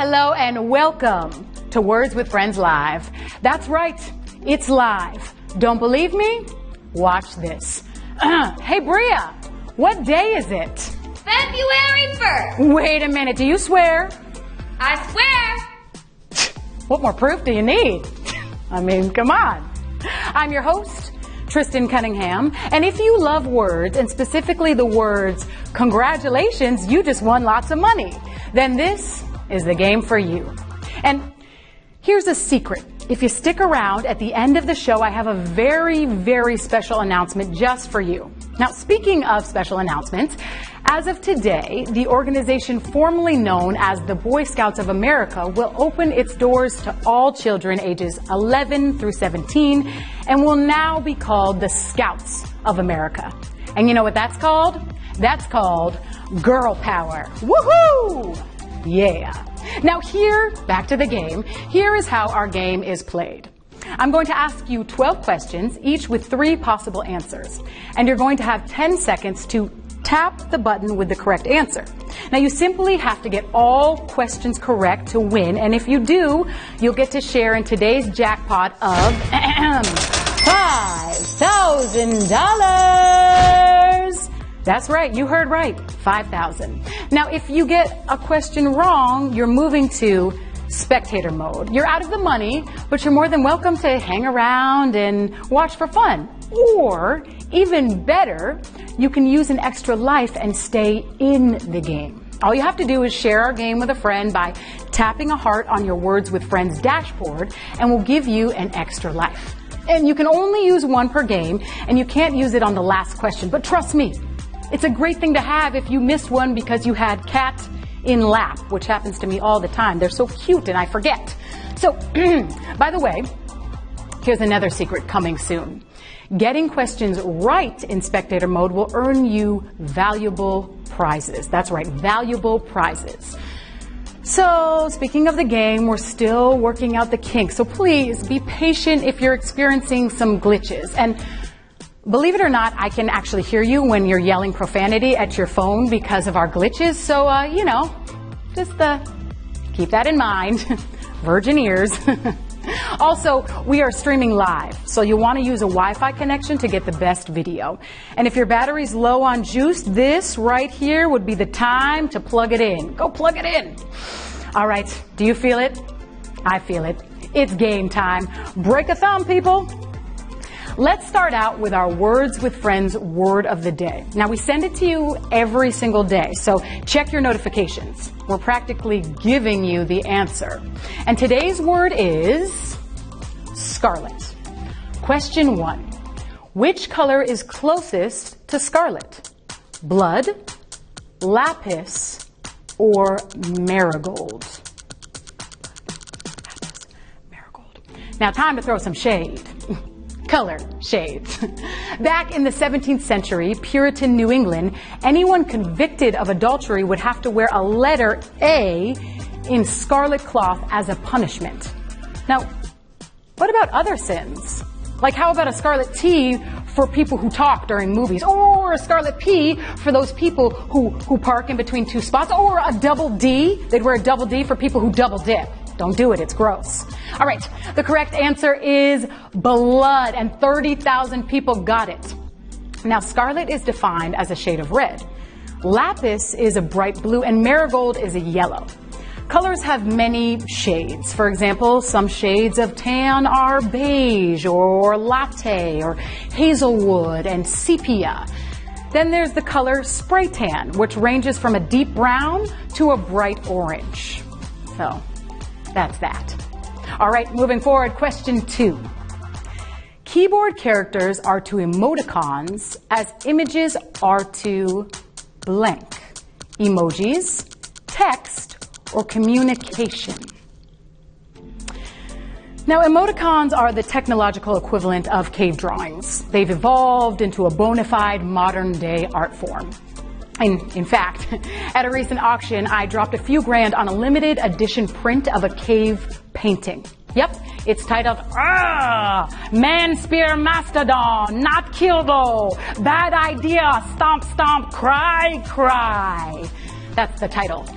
hello, and welcome to Words with Friends Live. That's right, it's live. Don't believe me? Watch this. Hey, Bria, what day is it? February 1st. Wait a minute, do you swear? I swear. What more proof do you need? I mean, come on. I'm your host, Tristan Cunningham, and if you love words, and specifically the words, congratulations, you just won lots of money, then this is the game for you. And here's a secret. If you stick around at the end of the show, I have a very, very special announcement just for you. Now, speaking of special announcements, as of today, the organization formerly known as the Boy Scouts of America will open its doors to all children ages 11 through 17 and will now be called the Scouts of America. And you know what that's called? That's called Girl Power. Woohoo! Yeah. Now here, back to the game, here is how our game is played. I'm going to ask you 12 questions, each with 3 possible answers. And you're going to have 10 seconds to tap the button with the correct answer. Now you simply have to get all questions correct to win, and if you do, you'll get to share in today's jackpot of $5,000. That's right, you heard right, $5,000. Now if you get a question wrong, you're moving to spectator mode. You're out of the money, but you're more than welcome to hang around and watch for fun. Or, even better, you can use an extra life and stay in the game. All you have to do is share our game with a friend by tapping a heart on your Words with Friends dashboard, and we'll give you an extra life. And you can only use one per game, and you can't use it on the last question. But trust me, it's a great thing to have if you missed one because you had cat in lap, which happens to me all the time. They're so cute and I forget. So, by the way, here's another secret coming soon. Getting questions right in spectator mode will earn you valuable prizes. That's right, valuable prizes. So, speaking of the game, we're still working out the kinks. So please be patient if you're experiencing some glitches. And believe it or not, I can actually hear you when you're yelling profanity at your phone because of our glitches. So, just keep that in mind. Virgin ears. Also, we are streaming live, so you'll want to use a Wi-Fi connection to get the best video. And if your battery's low on juice, this right here would be the time to plug it in. Go plug it in. All right, do you feel it? I feel it. It's game time. Break a thumb, people. Let's start out with our Words with Friends word of the day. Now, we send it to you every single day, so check your notifications. We're practically giving you the answer. And today's word is scarlet. Question 1. Which color is closest to scarlet? Blood, lapis, or marigold? Marigold. Now, time to throw some shade. Color shades. Back in the 17th century, Puritan New England, anyone convicted of adultery would have to wear a letter A in scarlet cloth as a punishment. Now, what about other sins? Like how about a scarlet T for people who talk during movies, or a scarlet P for those people who park in between 2 spots, or a double D? They'd wear a double D for people who double dip. Don't do it, it's gross. All right, the correct answer is blood, and 30,000 people got it. Now, scarlet is defined as a shade of red. Lapis is a bright blue, and marigold is a yellow. Colors have many shades. For example, some shades of tan are beige, or latte, or hazelwood, and sepia. Then there's the color spray tan, which ranges from a deep brown to a bright orange. So, that's that. All right, moving forward, question 2. Keyboard characters are to emoticons as images are to blank. Emojis, text, or communication. Now, emoticons are the technological equivalent of cave drawings. They've evolved into a bona fide modern-day art form. In fact, at a recent auction, I dropped a few grand on a limited edition print of a cave painting. Yep, it's titled, Man Spear Mastodon, Not Kill Though, Bad Idea, Stomp Stomp, Cry Cry. That's the title.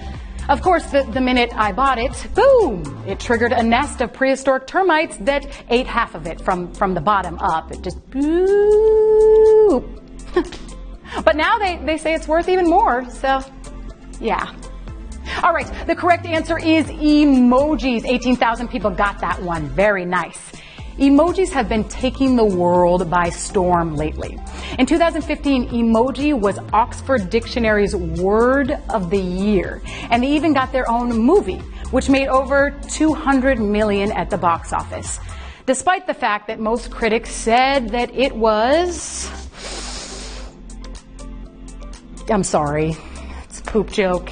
Of course, the minute I bought it, boom, it triggered a nest of prehistoric termites that ate half of it from the bottom up. It just boop. But now they say it's worth even more, so yeah. All right, the correct answer is emojis. 18,000 people got that one. Very nice. Emojis have been taking the world by storm lately. In 2015, emoji was Oxford Dictionary's word of the year. And they even got their own movie, which made over $200 million at the box office. Despite the fact that most critics said that it was... I'm sorry. It's a poop joke.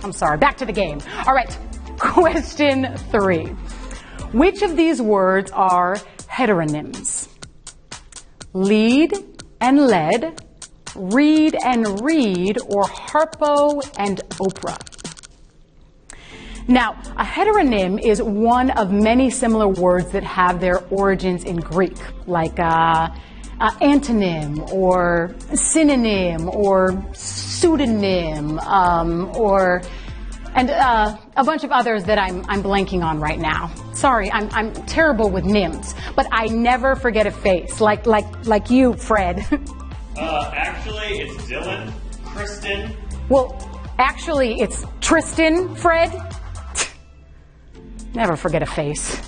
I'm sorry. Back to the game. All right. Question 3. Which of these words are heteronyms? Lead and led, read and read, or Harpo and Oprah? Now, a heteronym is one of many similar words that have their origins in Greek, like antonym or synonym or pseudonym and a bunch of others that I'm blanking on right now. Sorry, I'm terrible with nyms, but I never forget a face, like you, Fred. Actually, it's Dylan, Kristen. Well, actually, it's Tristan, Fred. Never forget a face.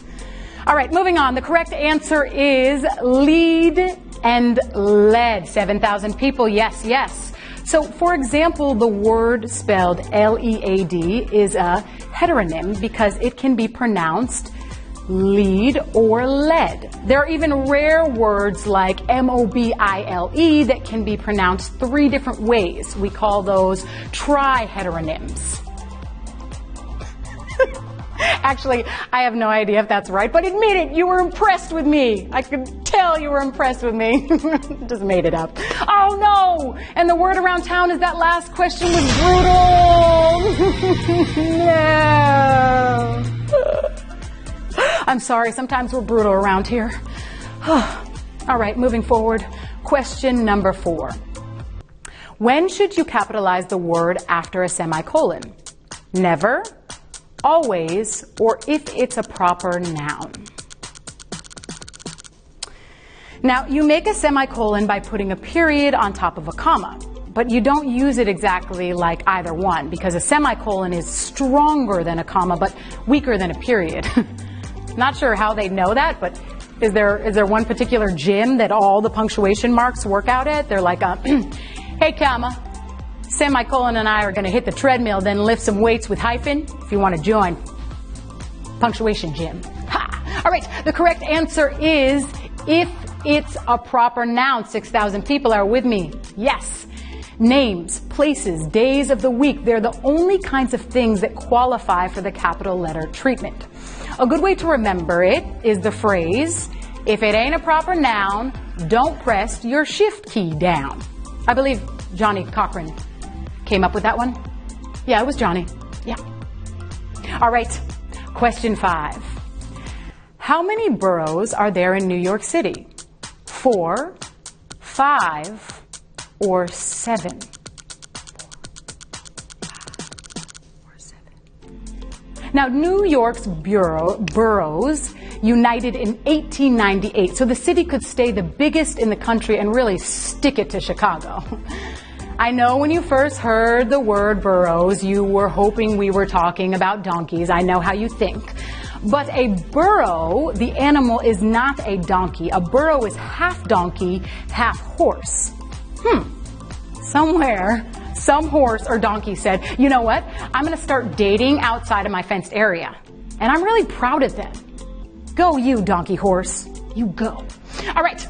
All right, moving on. The correct answer is lead and led. 7,000 people, yes. So, for example, the word spelled L-E-A-D is a heteronym because it can be pronounced lead or led. There are even rare words like M-O-B-I-L-E that can be pronounced 3 different ways. We call those tri-heteronyms. Actually, I have no idea if that's right, but admit it, you were impressed with me. I could tell you were impressed with me. Just made it up. Oh no! And the word around town is that last question was brutal. No. I'm sorry, sometimes we're brutal around here. All right, moving forward. Question number 4. When should you capitalize the word after a semicolon? Never, always, or if it's a proper noun. Now, you make a semicolon by putting a period on top of a comma, but you don't use it exactly like either one because a semicolon is stronger than a comma but weaker than a period. Not sure how they know that, but is there one particular gym that all the punctuation marks work out at? They're like, hey, comma, semicolon and I are going to hit the treadmill, then lift some weights with hyphen if you want to join. Punctuation gym. Ha! All right, the correct answer is if it's a proper noun. 6,000 people are with me. Yes. Names, places, days of the week, they're the only kinds of things that qualify for the capital letter treatment. A good way to remember it is the phrase, if it ain't a proper noun, don't press your shift key down. I believe Johnny Cochran came up with that one. Yeah, it was Johnny. Yeah. All right. Question 5. How many boroughs are there in New York City? 4, 5, or 7? 4, 7. Now, New York's boroughs united in 1898, so the city could stay the biggest in the country and really stick it to Chicago. I know when you first heard the word boroughs, you were hoping we were talking about donkeys. I know how you think. But a burro, the animal, is not a donkey. A burro is half donkey, half horse. Somewhere, some horse or donkey said, you know what? I'm going to start dating outside of my fenced area. And I'm really proud of them. Go you, donkey horse. You go. All right.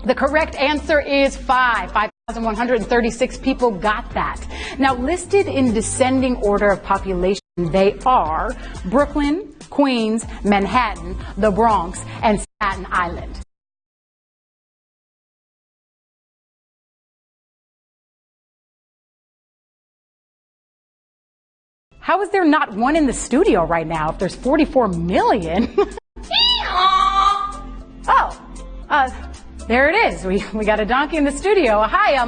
The correct answer is 5. 5,136 people got that. Now, listed in descending order of population, they are Brooklyn, Queens, Manhattan, the Bronx, and Staten Island. How is there not one in the studio right now if there's 44 million? There it is. We got a donkey in the studio. Hi,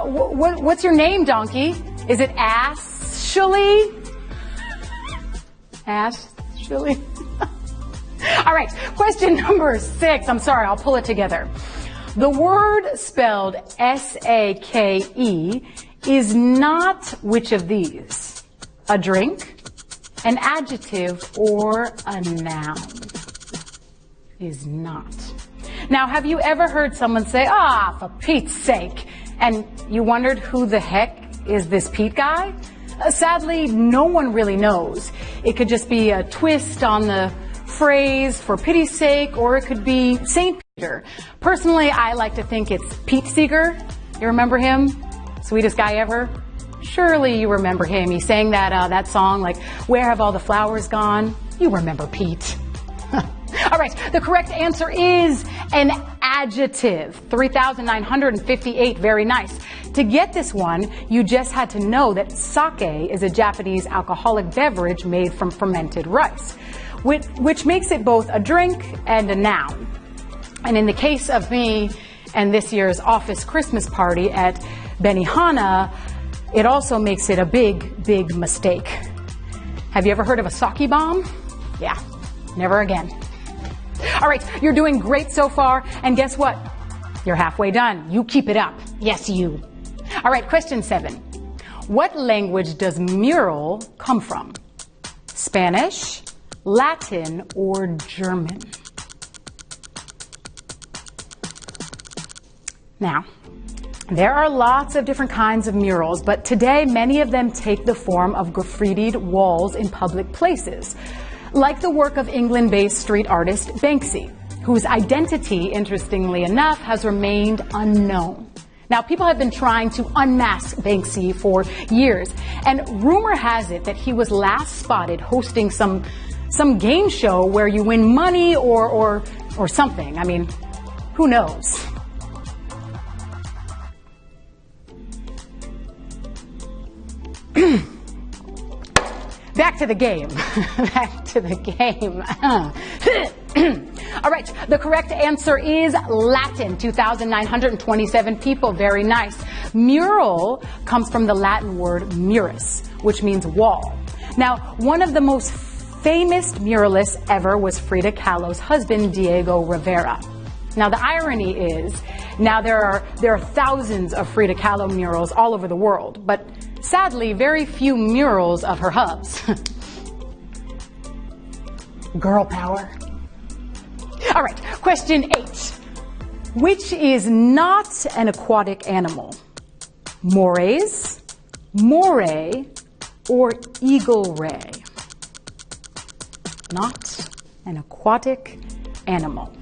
what's your name, donkey? Is it Ashley? Ashley. All right, question number 6. I'm sorry, I'll pull it together. The word spelled S-A-K-E is not which of these? A drink, an adjective, or a noun? Is not. Now, have you ever heard someone say, for Pete's sake, and you wondered who the heck is this Pete guy? Sadly, no one really knows. It could just be a twist on the phrase for pity's sake, or it could be St. Peter. Personally, I like to think it's Pete Seeger. You remember him? Sweetest guy ever? Surely you remember him. He sang that song like, Where Have All the Flowers Gone? You remember Pete. All right, the correct answer is an adjective. 3,958, very nice. To get this one, you just had to know that sake is a Japanese alcoholic beverage made from fermented rice, which makes it both a drink and a noun. And in the case of me and this year's office Christmas party at Benihana, it also makes it a big, big mistake. Have you ever heard of a sake bomb? Yeah, never again. All right, you're doing great so far, and guess what? You're halfway done. You keep it up. Yes, you. All right, question 7. What language does mural come from? Spanish, Latin, or German? Now, there are lots of different kinds of murals, but today many of them take the form of graffitied walls in public places, like the work of England-based street artist Banksy, whose identity, interestingly enough, has remained unknown. Now, people have been trying to unmask Banksy for years, and rumor has it that he was last spotted hosting some game show where you win money or something. I mean, who knows? Back to the game. Back to the game. All right, the correct answer is Latin. 2,927 people. Very nice. Mural comes from the Latin word murus, which means wall. Now, one of the most famous muralists ever was Frida Kahlo's husband, Diego Rivera. Now, the irony is, now there are thousands of Frida Kahlo murals all over the world, but sadly, very few murals of her hubs. Girl power. All right, question 8. Which is not an aquatic animal? Morays, moray, or eagle ray? Not an aquatic animal.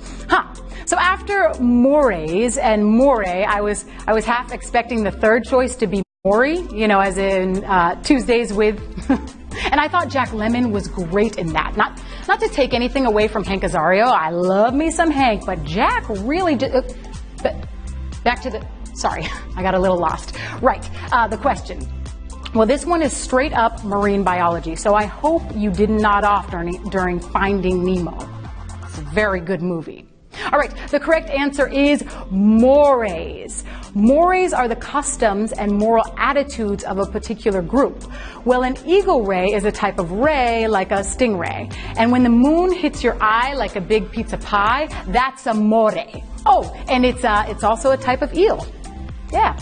So after morays and moray, I was half expecting the third choice to be Maury, as in Tuesdays with, and I thought Jack Lemmon was great in that. Not to take anything away from Hank Azaria. I love me some Hank, but Jack really did. But back to the. Sorry, I got a little lost. Right, the question. Well, this one is straight up marine biology, so I hope you didn't nod off during Finding Nemo. It's a very good movie. All right, the correct answer is mores. Mores are the customs and moral attitudes of a particular group. Well, an eagle ray is a type of ray like a stingray. And when the moon hits your eye like a big pizza pie, that's a more. Oh, and it's also a type of eel. Yeah,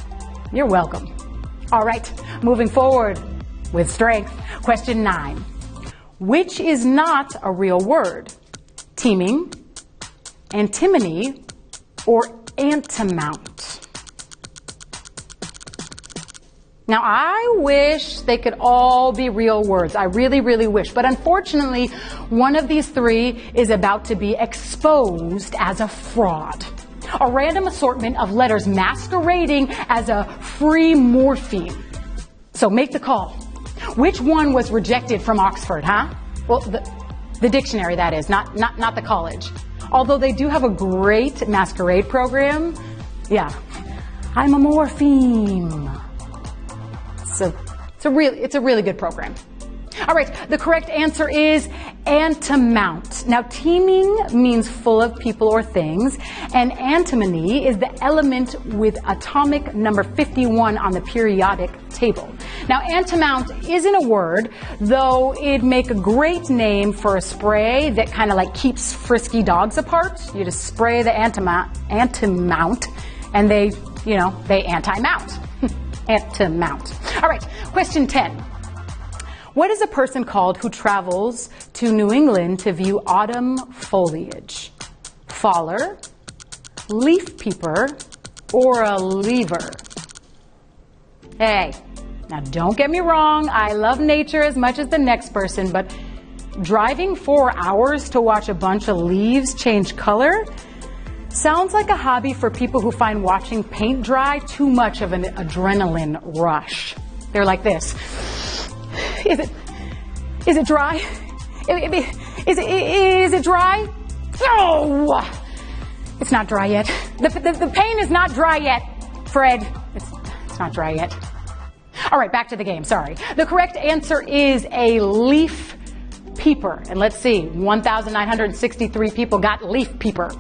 you're welcome. All right, moving forward with strength. Question 9. Which is not a real word? Teeming, antimony, or antimount? Now, I wish they could all be real words. I really, really wish. But unfortunately, one of these three is about to be exposed as a fraud. A random assortment of letters masquerading as a free morpheme. So make the call. Which one was rejected from Oxford, huh? Well, the dictionary, that is, not the college. Although they do have a great masquerade program. Yeah, I'm a morpheme. So it's a really good program. All right, the correct answer is antimount. Now, teeming means full of people or things, and antimony is the element with atomic number 51 on the periodic table. Now, Antimount isn't a word, though it'd make a great name for a spray that kind of like keeps frisky dogs apart. You just spray the Antimount, and they anti-mount. Antimount. All right, question 10. What is a person called who travels to New England to view autumn foliage? Faller, leaf peeper, or a lever? Hey, now don't get me wrong, I love nature as much as the next person, but driving 4 hours to watch a bunch of leaves change color sounds like a hobby for people who find watching paint dry too much of an adrenaline rush. They're like this. Is it dry? Is it dry? Oh! It's not dry yet. The paint is not dry yet, Fred. It's not dry yet. All right, back to the game, sorry. The correct answer is a leaf peeper. And let's see, 1,963 people got leaf peeper.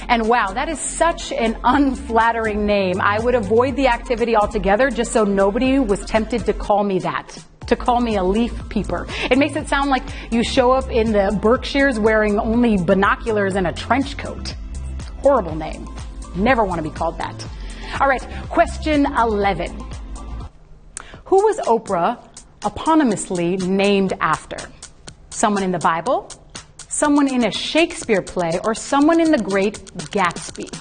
And wow, that is such an unflattering name. I would avoid the activity altogether just so nobody was tempted to call me that. To call me a leaf peeper. It makes it sound like you show up in the Berkshires wearing only binoculars and a trench coat. Horrible name. Never want to be called that. All right, question 11. Who was Oprah eponymously named after? Someone in the Bible, someone in a Shakespeare play, or someone in The Great Gatsby?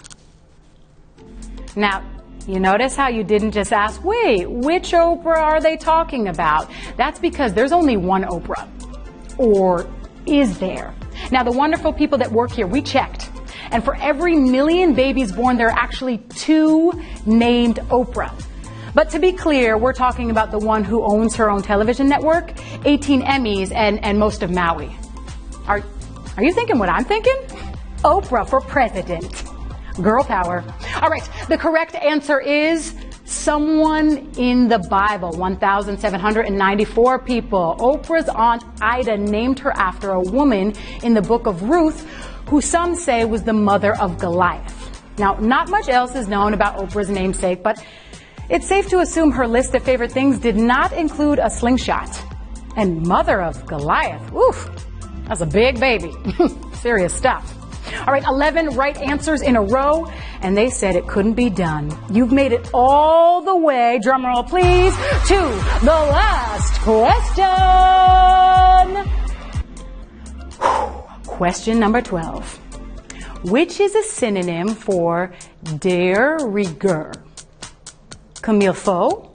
Now, you notice how you didn't just ask, wait, which Oprah are they talking about? That's because there's only one Oprah. Or is there? Now, the wonderful people that work here, we checked. And for every million babies born, there are actually 2 named Oprah. But to be clear, we're talking about the one who owns her own television network, 18 Emmys, and most of Maui. Are you thinking what I'm thinking? Oprah for president. Girl power. All right, the correct answer is someone in the Bible. 1,794 people. Oprah's Aunt Ida named her after a woman in the book of Ruth, who some say was the mother of Goliath. Now, not much else is known about Oprah's namesake, but it's safe to assume her list of favorite things did not include a slingshot. And mother of Goliath, oof, that's a big baby. Serious stuff. All right, 11 right answers in a row, and they said it couldn't be done. You've made it all the way, drumroll please, to the last question. Question number 12. Which is a synonym for de rigueur? Comme il faut,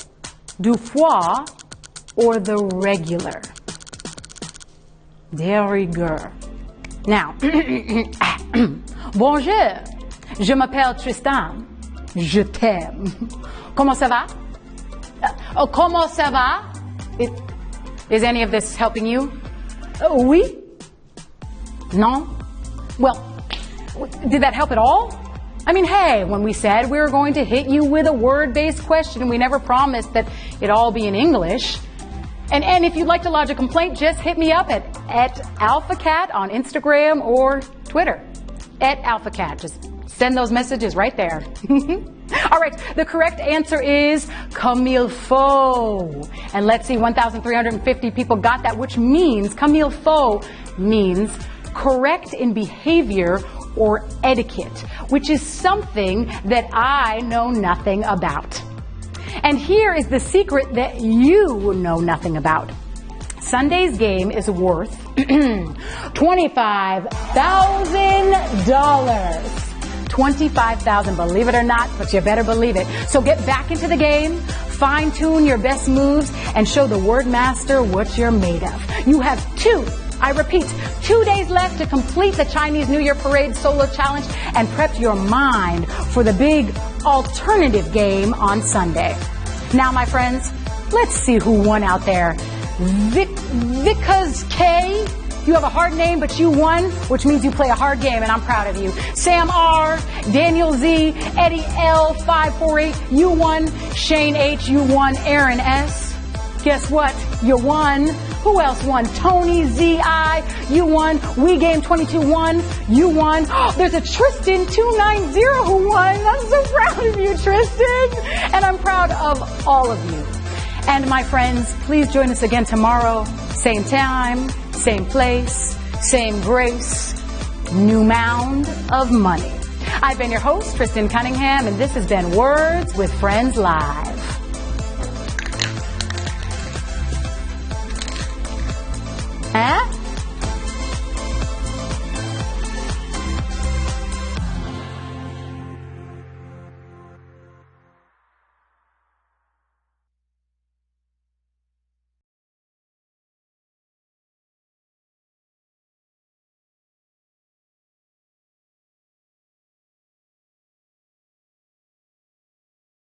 du foie, or the regular? De rigueur. Now, bonjour, je m'appelle Tristan, je t'aime. Comment ça va? Comment ça va? Is any of this helping you? Oui? No? Well, did that help at all? I mean, hey, when we said we were going to hit you with a word-based question, we never promised that it'd all be in English. And if you'd like to lodge a complaint, just hit me up at AlphaCat on Instagram or Twitter. At AlphaCat. Just send those messages right there. All right, the correct answer is comme il faut. And let's see, 1,350 people got that, which means comme il faut means correct in behavior or etiquette, which is something that I know nothing about. And here is the secret that you know nothing about. Sunday's game is worth $25,000. $25,000, believe it or not, but you better believe it. So get back into the game, fine-tune your best moves, and show the word master what you're made of. You have 2 days left to complete the Chinese New Year Parade Solo Challenge and prep your mind for the big alternative game on Sunday. Now, my friends, let's see who won out there. Vickers K, you have a hard name, but you won, which means you play a hard game, and I'm proud of you. Sam R, Daniel Z, Eddie L, 548, you won. Shane H, you won. Aaron S, guess what? You won. Who else won? Tony Z.I., you won. We Game 22 won. You won. Oh, there's a Tristan 290 who won. I'm so proud of you, Tristan. And I'm proud of all of you. And my friends, please join us again tomorrow. Same time, same place, same grace, new mound of money. I've been your host, Kristen Cunningham, and this has been Words with Friends Live.